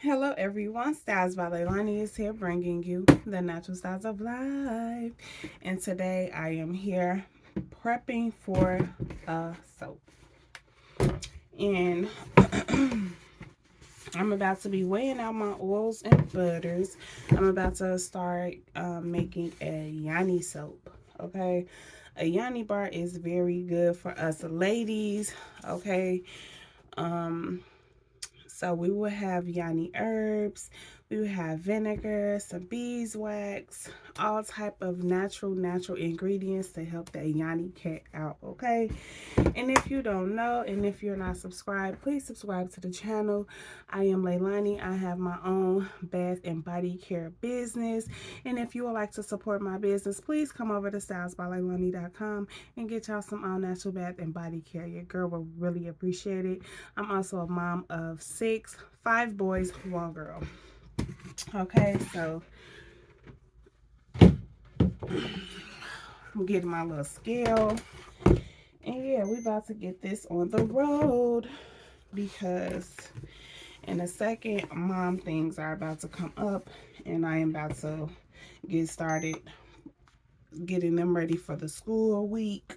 Hello everyone, StylesbyLailani is here bringing you the natural styles of life. And today I am here prepping for a soap. And I'm about to be weighing out my oils and butters. I'm about to start making a Yoni soap, okay? A Yoni bar is very good for us ladies, okay? Um, So we will have Yoni herbs, we will have vinegar, some beeswax, all type of natural ingredients to help that Yoni cat out, okay? And if you don't know, and if you're not subscribed, please subscribe to the channel. I am Lailani. I have my own bath and body care business. And if you would like to support my business, please come over to StylesbyLailani.com and get y'all some all natural bath and body care. Your girl will really appreciate it. I'm also a mom of 6, 5 boys, 1 girl. Okay, so I'm getting my little scale. And yeah, we about to get this on the road because in a second, mom things are about to come up and I am about to get started getting them ready for the school week.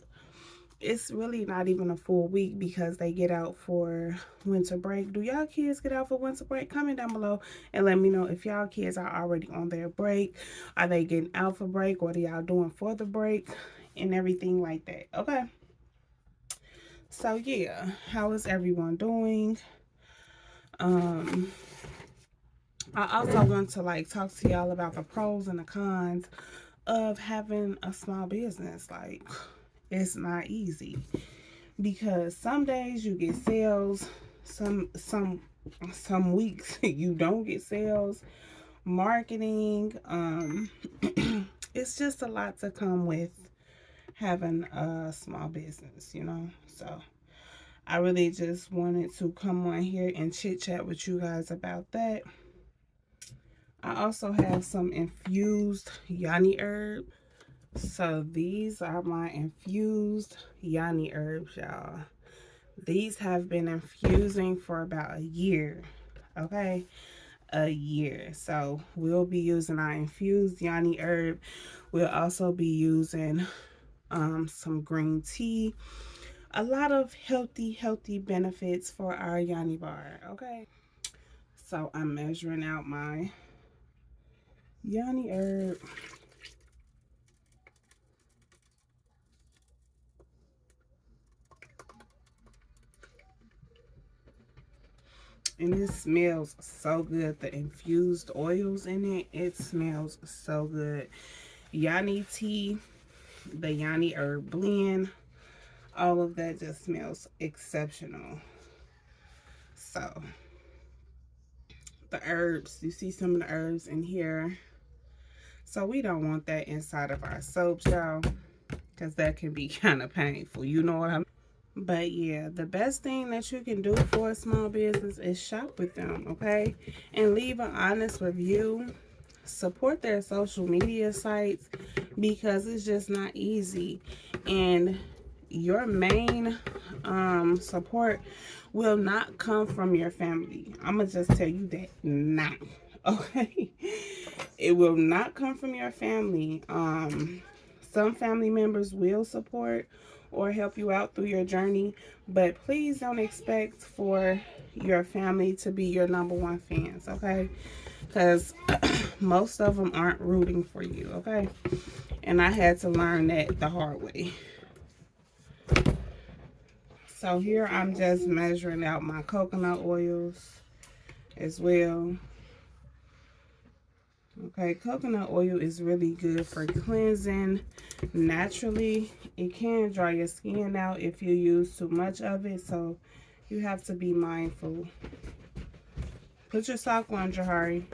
It's really not even a full week because they get out for winter break. Do y'all kids get out for winter break? Comment down below and let me know if y'all kids are already on their break. Are they getting out for break? What are y'all doing for the break? And everything like that. Okay. So yeah, how is everyone doing? I also want to talk to y'all about the pros and the cons of having a small business. Like, it's not easy because some days you get sales, some weeks you don't get sales. Marketing, it's just a lot to come with having a small business, you know. So I really just wanted to come on here and chit chat with you guys about that. I also have some infused Yoni herb. So these are my infused Yoni herbs, y'all. These have been infusing for about a year. Okay, a year. So we'll be using our infused Yoni herb. We'll also be using some green tea. A lot of healthy benefits for our Yoni bar. Okay, so I'm measuring out my Yoni herb. And it smells so good. The infused oils in it, it smells so good. Yoni tea, the Yoni herb blend, all of that just smells exceptional. So the herbs, you see some of the herbs in here. So we don't want that inside of our soaps, y'all, because that can be kind of painful. You know what I mean? But yeah, the best thing that you can do for a small business is shop with them, okay? And leave an honest review. Support their social media sites because it's just not easy. And your main support will not come from your family. I'm going to just tell you that now, okay? It will not come from your family. Some family members will support or help you out through your journey, but please don't expect for your family to be your #1 fans, okay? Because most of them aren't rooting for you, okay? And I had to learn that the hard way. So here I'm just measuring out my coconut oils as well. Okay, coconut oil is really good for cleansing naturally. It can dry your skin out if you use too much of it, so you have to be mindful. Put your sock on, Jahari.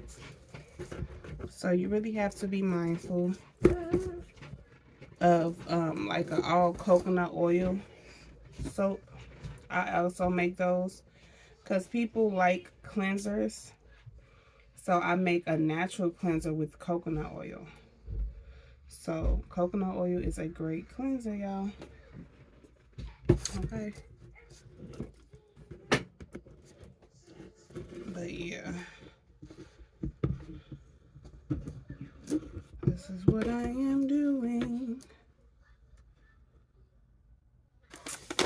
So you really have to be mindful of like an all coconut oil soap. I also make those because people like cleansers. So I make a natural cleanser with coconut oil. So coconut oil is a great cleanser, y'all. Okay. But yeah. what I am doing.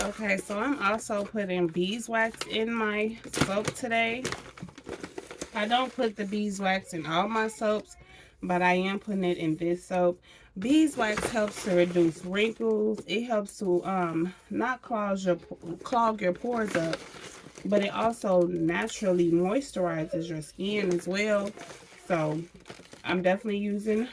Okay, so I'm also putting beeswax in my soap today. I don't put the beeswax in all my soaps, but I am putting it in this soap. Beeswax helps to reduce wrinkles. It helps to not clog your pores up, but it also naturally moisturizes your skin as well. So I'm definitely using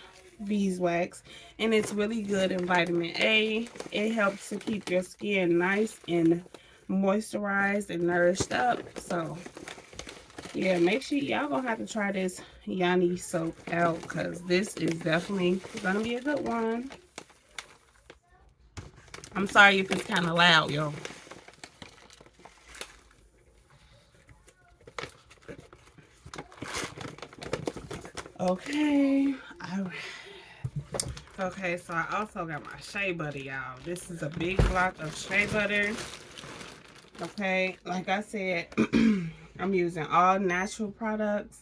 beeswax, and it's really good in vitamin A. It helps to keep your skin nice and moisturized and nourished up. So yeah, make sure y'all gonna have to try this Yoni soap out, because this is definitely gonna be a good one. I'm sorry if it's kind of loud, yo. Okay, all right. Okay, so I also got my shea butter, y'all. This is a big block of shea butter. Okay, like I said, I'm using all natural products,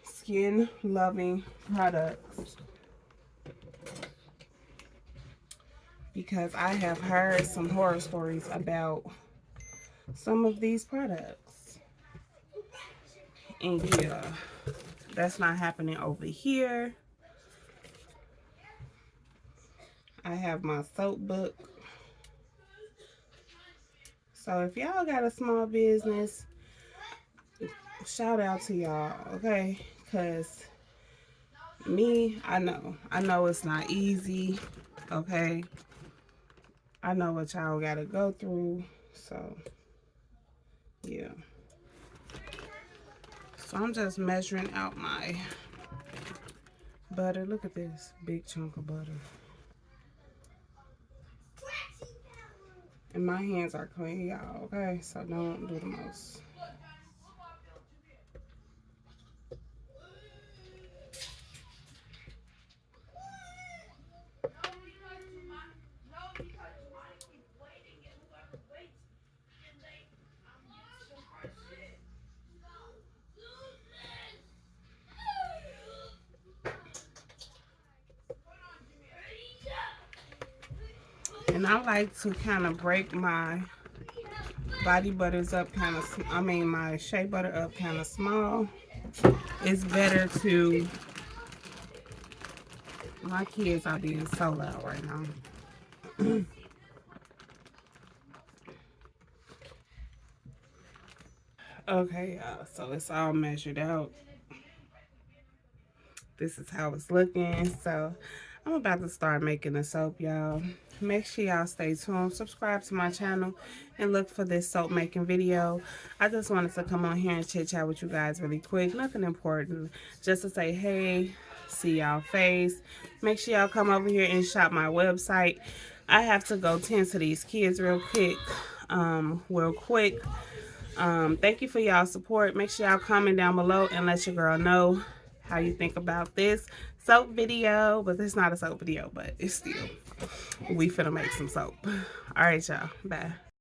skin loving products, because I have heard some horror stories about some of these products. And yeah, that's not happening over here. I have my soap book. So if y'all got a small business, shout out to y'all, okay? Because me, I know it's not easy, okay? I know what y'all gotta go through, so yeah. So I'm just measuring out my butter. Look at this big chunk of butter. And my hands are clean, y'all, okay? So don't do the most. And I like to kind of break my body butters up kind of, my shea butter up kind of small. It's better to, my kids are being so loud right now. Okay, y'all, so it's all measured out. This is how it's looking. So I'm about to start making the soap, y'all. Make sure y'all stay tuned, subscribe to my channel, and look for this soap making video. I just wanted to come on here and chit chat with you guys really quick. Nothing important, just to say hey, see y'all face. Make sure y'all come over here and shop my website. I have to go tend to these kids real quick. Thank you for y'all support. Make sure y'all comment down below and let your girl know how you think about this soap video. But it's not a soap video, but it's still, we finna make some soap. All right, y'all, bye.